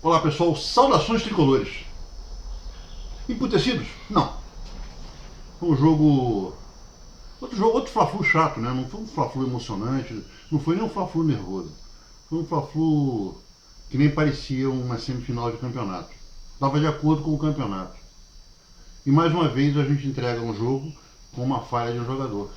Olá pessoal, saudações tricolores. Emputecidos? Não. Foi um jogo. Outro Fla-Flu chato, né? Não foi um Fla-Flu emocionante, não foi nem um Fla-Flu nervoso. Foi um Fla-Flu que nem parecia uma semifinal de campeonato. Estava de acordo com o campeonato. E mais uma vez a gente entrega um jogo com uma falha de um jogador.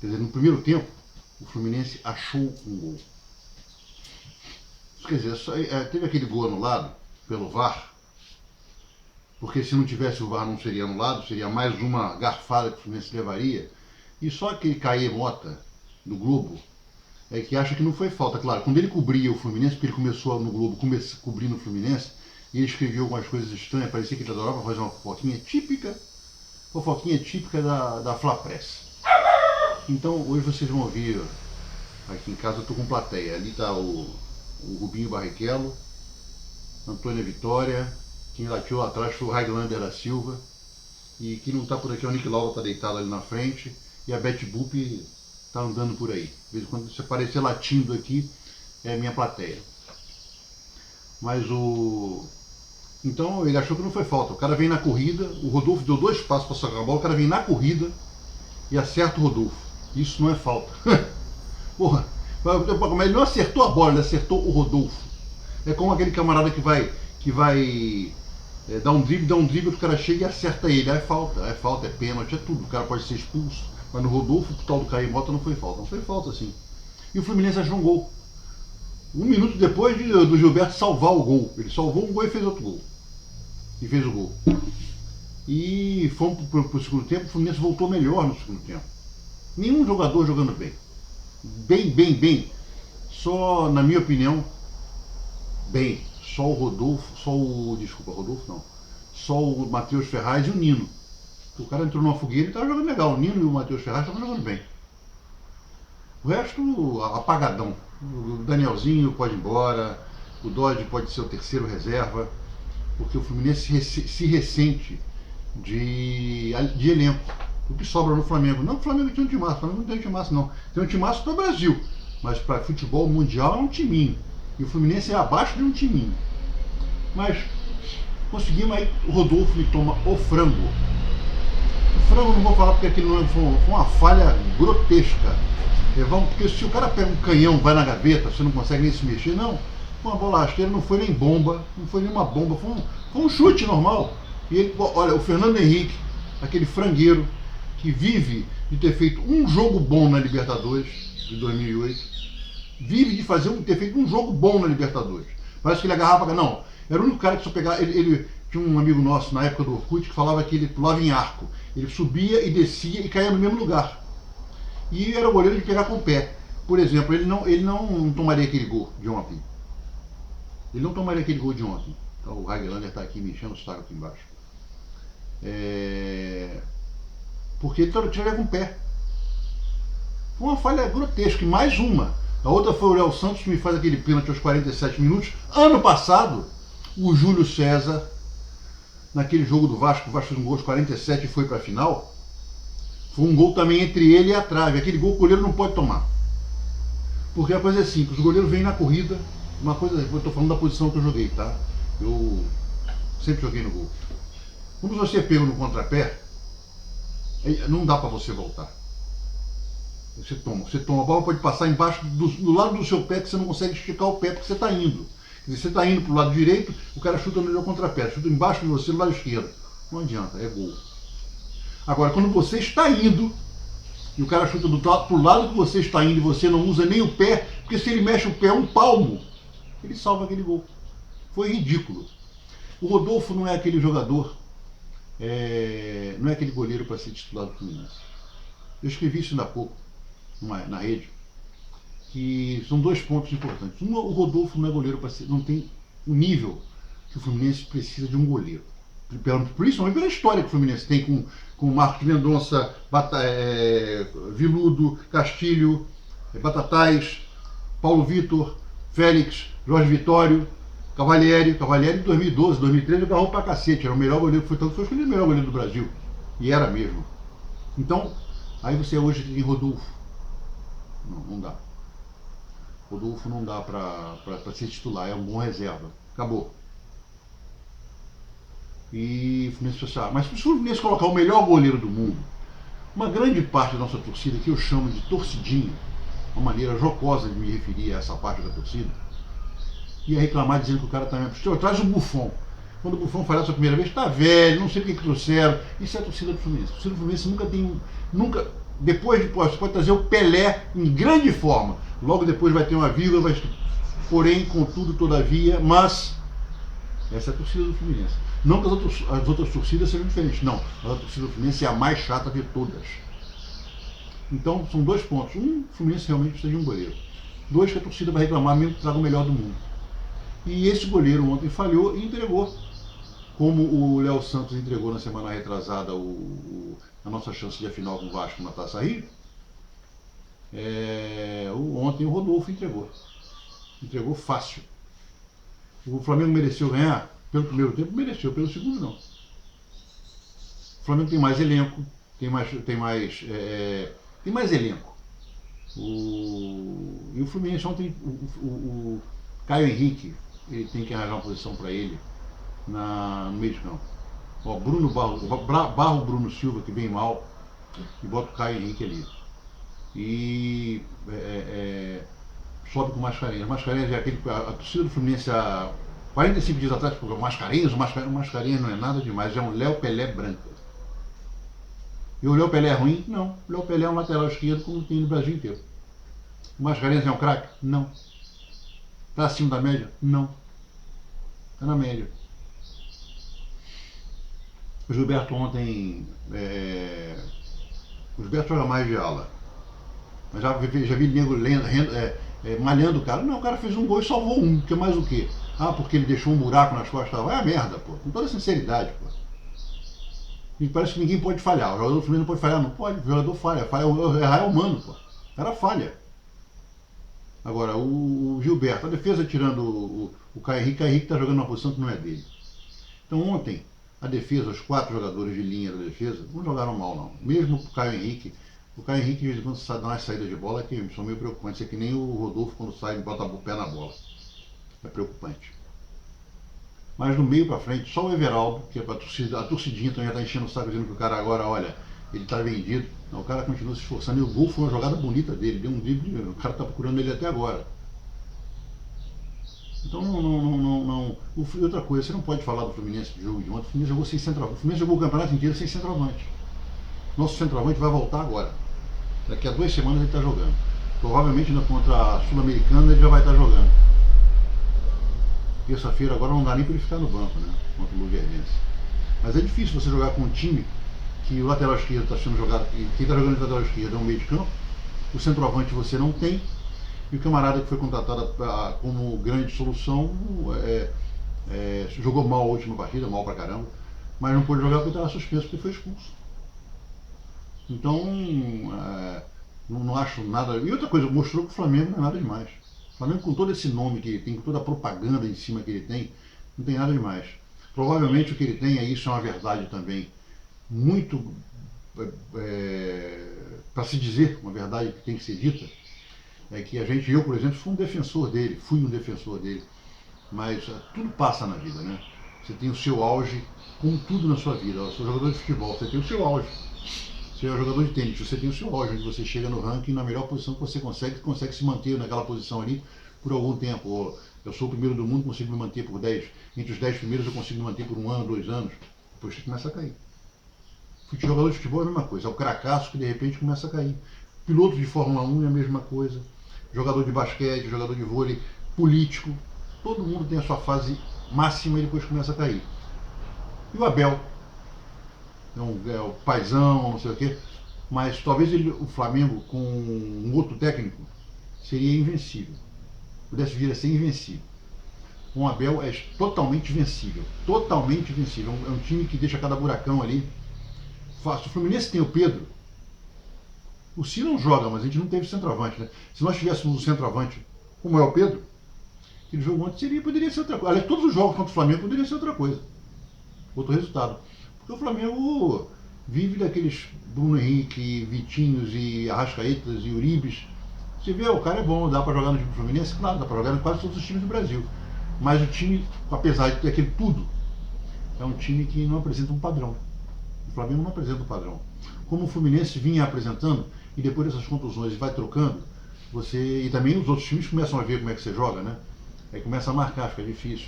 Quer dizer, no primeiro tempo, o Fluminense achou um gol. Quer dizer, teve aquele gol anulado pelo VAR, porque se não tivesse o VAR não seria anulado, seria mais uma garfada que o Fluminense levaria. E só aquele Caê Mota, do Globo, é que acha que não foi falta. Claro, quando ele cobria o Fluminense, porque ele começou no Globo cobrindo o Fluminense, e ele escreveu algumas coisas estranhas, parecia que ele adorava fazer uma fofoquinha típica da Fla Press. Então hoje vocês vão ouvir, aqui em casa eu estou com plateia, ali está o Rubinho Barrichello, Antônia Vitória, quem latiu lá atrás foi o Raiglander da Silva, e quem não está por aqui é o Nick Laura, está deitado ali na frente, e a Betty Boop está andando por aí. De vez em quando, se aparecer latindo aqui, é a minha plateia. Mas o... Então ele achou que não foi falta. O cara vem na corrida, o Rodolfo deu 2 passos para sacar a bola, o cara vem na corrida e acerta o Rodolfo. Isso não é falta. Porra, ele não acertou a bola, ele acertou o Rodolfo. É como aquele camarada que vai dar um drible, o cara chega e acerta ele. É falta, é pênalti, é tudo. O cara pode ser expulso. Mas no Rodolfo, o tal do Caio Mota não foi falta. Não foi falta, sim. E o Fluminense achou um gol. 1 minuto depois do Gilberto salvar o gol. Ele salvou um gol e fez outro gol. E fez o gol. E fomos pro segundo tempo, o Fluminense voltou melhor no segundo tempo. Nenhum jogador jogando bem. Bem. Só, na minha opinião, bem. Só o Rodolfo, só o Matheus Ferraz e o Nino. O cara entrou numa fogueira e estava jogando legal. O Nino e o Matheus Ferraz estavam jogando bem. O resto, apagadão. O Danielzinho pode ir embora, o Dodge pode ser o terceiro reserva, porque o Fluminense se ressente de elenco. O que sobra no Flamengo? Não que o Flamengo tem um timaço, o Flamengo não tem um timaço não. Tem um timaço para o Brasil, mas para futebol mundial é um timinho. E o Fluminense é abaixo de um timinho. Mas conseguimos aí, o Rodolfo me toma o frango. O frango não vou falar porque aquilo foi uma falha grotesca. Porque se o cara pega um canhão, vai na gaveta, você não consegue nem se mexer, não. Foi uma bola rasteira, não foi nem bomba, não foi nenhuma bomba, foi um chute normal. E ele, olha, o Fernando Henrique, aquele frangueiro, que vive de ter feito um jogo bom na Libertadores de 2008, vive de ter feito um jogo bom na Libertadores. Parece que ele agarrava, não, era o único cara que só pegava, ele tinha um amigo nosso na época do Orkut que falava que ele pulava em arco, ele subia e descia e caía no mesmo lugar. E era o goleiro de pegar com o pé. Por exemplo, ele não tomaria aquele gol de ontem. Ele não tomaria aquele gol de ontem. Então, o Raiglander está aqui me enchendo o saco aqui embaixo. Porque ele tiraria com o pé. Foi uma falha grotesca. E mais uma. A outra foi o Léo Santos que me faz aquele pênalti aos 47 minutos. Ano passado, o Júlio César, naquele jogo do Vasco, o Vasco fez um gol aos 47 e foi para a final. Foi um gol também entre ele e a trave. Aquele gol o goleiro não pode tomar. Porque a coisa é simples. O goleiro vem na corrida. Uma coisa, eu estou falando da posição que eu joguei, tá? Eu sempre joguei no gol. Quando você pega no contrapé, não dá para você voltar. Você toma. A bola pode passar embaixo do lado do seu pé, que você não consegue esticar o pé porque você está indo. Quer dizer, você está indo para o lado direito, o cara chuta no contrapé, chuta embaixo de você no lado esquerdo. Não adianta, é gol. Agora, quando você está indo, e o cara chuta pro lado que você está indo e você não usa nem o pé, porque se ele mexe o pé um palmo, ele salva aquele gol. Foi ridículo. O Rodolfo não é aquele jogador, não é aquele goleiro para ser titular do Fluminense. Eu escrevi isso ainda há pouco, na rede, que são 2 pontos importantes. Um, o Rodolfo não é goleiro para ser, não tem o nível que o Fluminense precisa de um goleiro. Principalmente pela história que o Fluminense tem com Marcos Mendonça, Viludo, Castilho, Batatais, Paulo Vitor, Félix, Jorge Vitório, Cavalieri de 2012, 2013 agarrou pra cacete, era o melhor goleiro, foi escolhido o melhor goleiro do Brasil. E era mesmo. Então, aí você hoje tem Rodolfo. Não dá. Rodolfo não dá pra ser titular, é um bom reserva. Acabou. E o Fluminense pensar, mas se o Fluminense colocar o melhor goleiro do mundo, uma grande parte da nossa torcida, que eu chamo de torcidinha, uma maneira jocosa de me referir a essa parte da torcida, ia reclamar dizendo que o cara também é. Traz o Buffon. Quando o Buffon falhou a sua primeira vez, tá velho, não sei o que trouxeram. Isso é a torcida do Fluminense. A torcida do Fluminense nunca tem. Nunca. Depois de. Você pode trazer o Pelé em grande forma. Logo depois vai ter uma vírgula, vai, porém, contudo, todavia, mas. Essa é a torcida do Fluminense. Não que as outras torcidas sejam diferentes, não. A torcida do Fluminense é a mais chata de todas. Então, são dois pontos. Um, o Fluminense realmente precisa de um goleiro. Dois, que a torcida vai reclamar mesmo que traga o melhor do mundo. E esse goleiro ontem falhou e entregou. Como o Léo Santos entregou na semana retrasada a nossa chance de afinal com o Vasco na Taça Rio, ontem o Rodolfo entregou. Entregou fácil. O Flamengo mereceu ganhar? Pelo primeiro tempo mereceu, pelo segundo não. O Flamengo tem mais elenco, tem mais elenco. E o Fluminense ontem, o Caio Henrique, ele tem que arranjar uma posição para ele no meio de campo. Ó, Barro Bruno Silva, que vem mal, e bota o Caio Henrique ali. E sobe com o Mascarenhas. Mascarenhas é aquele. A torcida do Fluminense há 45 dias atrás, porque o Mascarenhas não é nada demais, é um Léo Pelé branco. E o Léo Pelé é ruim? Não. O Léo Pelé é um lateral esquerdo como tem no Brasil inteiro. O Mascarenhas é um craque? Não. Está acima da média? Não. Está na média. O Gilberto ontem. O Gilberto joga mais de ala. Mas já vi nego malhando o cara. Não, o cara fez um gol e salvou um. Que mais o quê? Ah, porque ele deixou um buraco nas costas. Vai a merda, pô. Com toda sinceridade, pô. E parece que ninguém pode falhar. O jogador do Fluminense não pode falhar. Não pode. O jogador falha. Errar é humano, pô. O cara falha. Agora, o Gilberto, a defesa tirando o Caio Henrique está jogando numa posição que não é dele. Então ontem, a defesa, os 4 jogadores de linha da defesa, não jogaram mal não. Mesmo o Caio Henrique de vez em quando dá umas saídas de bola que são meio preocupantes. É que nem o Rodolfo quando sai e bota o pé na bola. É preocupante. Mas no meio pra frente, só o Everaldo, que a torcidinha também está enchendo o saco dizendo que o cara agora, olha, ele está vendido. Não, o cara continua se esforçando e o gol foi uma jogada bonita dele, deu um drible, o cara está procurando ele até agora. Então não. E outra coisa, você não pode falar do Fluminense do jogo de ontem. O Fluminense jogou sem centroavante. O Fluminense jogou o campeonato inteiro sem centroavante. Nosso centroavante vai voltar agora. Daqui a 2 semanas ele está jogando. Provavelmente contra a Sul-Americana ele já vai estar jogando. Terça-feira agora não dá nem para ele ficar no banco, né? Contra o Luverdense. Mas é difícil você jogar com um time que o lateral esquerdo está sendo jogado, e quem está jogando de lateral esquerdo é um meio de campo, o centroavante você não tem, e o camarada que foi contratado como grande solução jogou mal a última partida, mal pra caramba, mas não pôde jogar porque estava suspenso, porque foi expulso. Então, não acho nada. E outra coisa, mostrou que o Flamengo não é nada demais. O Flamengo, com todo esse nome que ele tem, com toda a propaganda em cima que ele tem, não tem nada demais. Provavelmente o que ele tem, isso é uma verdade também, muito para se dizer, uma verdade que tem que ser dita, é que eu, por exemplo, fui um defensor dele, mas tudo passa na vida, né? Você tem o seu auge, como tudo na sua vida. Eu sou jogador de futebol, você tem o seu auge. Você é jogador de tênis, você tem o seu auge, onde você chega no ranking na melhor posição que você consegue se manter naquela posição ali por algum tempo. Ou eu sou o primeiro do mundo, consigo me manter por 10. Entre os 10 primeiros eu consigo me manter por 1 ano, 2 anos. Depois você começa a cair. Jogador de futebol é a mesma coisa, é o cracaço que de repente começa a cair. Piloto de Fórmula 1 é a mesma coisa. Jogador de basquete, jogador de vôlei, político. Todo mundo tem a sua fase máxima e depois começa a cair. E o Abel? É o paizão, não sei o quê. Mas talvez o Flamengo, com um outro técnico, seria invencível. Pudesse vir a ser invencível. Com o Abel é totalmente vencível. Totalmente vencível. É um time que deixa cada buracão ali. O Fluminense tem o Pedro. O Ciro não joga, mas a gente não teve centroavante, né? Se nós tivéssemos um centroavante como é o Pedro, aquele jogo ontem poderia ser outra coisa. Aliás, todos os jogos contra o Flamengo poderiam ser outra coisa. Outro resultado. Porque o Flamengo vive daqueles Bruno Henrique, Vitinhos e Arrascaetas e Uribes. Você vê, o cara é bom, dá para jogar no time do Fluminense? Claro, dá para jogar em quase todos os times do Brasil. Mas o time, apesar de ter aquele tudo, é um time que não apresenta um padrão. O Flamengo não apresenta um padrão. Como o Fluminense vinha apresentando, e depois dessas contusões vai trocando, e também os outros times começam a ver como é que você joga, né? Aí começa a marcar, fica difícil.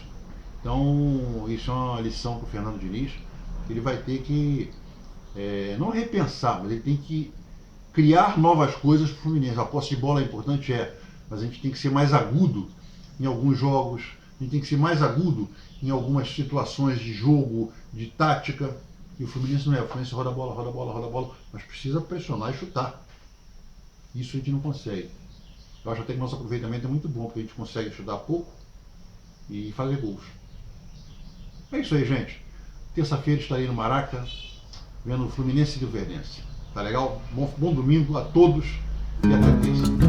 Então, isso é uma lição para o Fernando Diniz. Ele vai ter que, não repensar, mas ele tem que criar novas coisas para o Fluminense. A posse de bola é importante, mas a gente tem que ser mais agudo em alguns jogos, a gente tem que ser mais agudo em algumas situações de jogo, de tática. E o Fluminense não é. O Fluminense roda a bola, roda a bola, roda a bola, mas precisa pressionar e chutar. Isso a gente não consegue. Eu acho até que o nosso aproveitamento é muito bom, porque a gente consegue chutar pouco e fazer gols. É isso aí, gente. Terça-feira estarei no Maraca, vendo o Fluminense e o Verdense. Tá legal? Bom domingo a todos e até terça.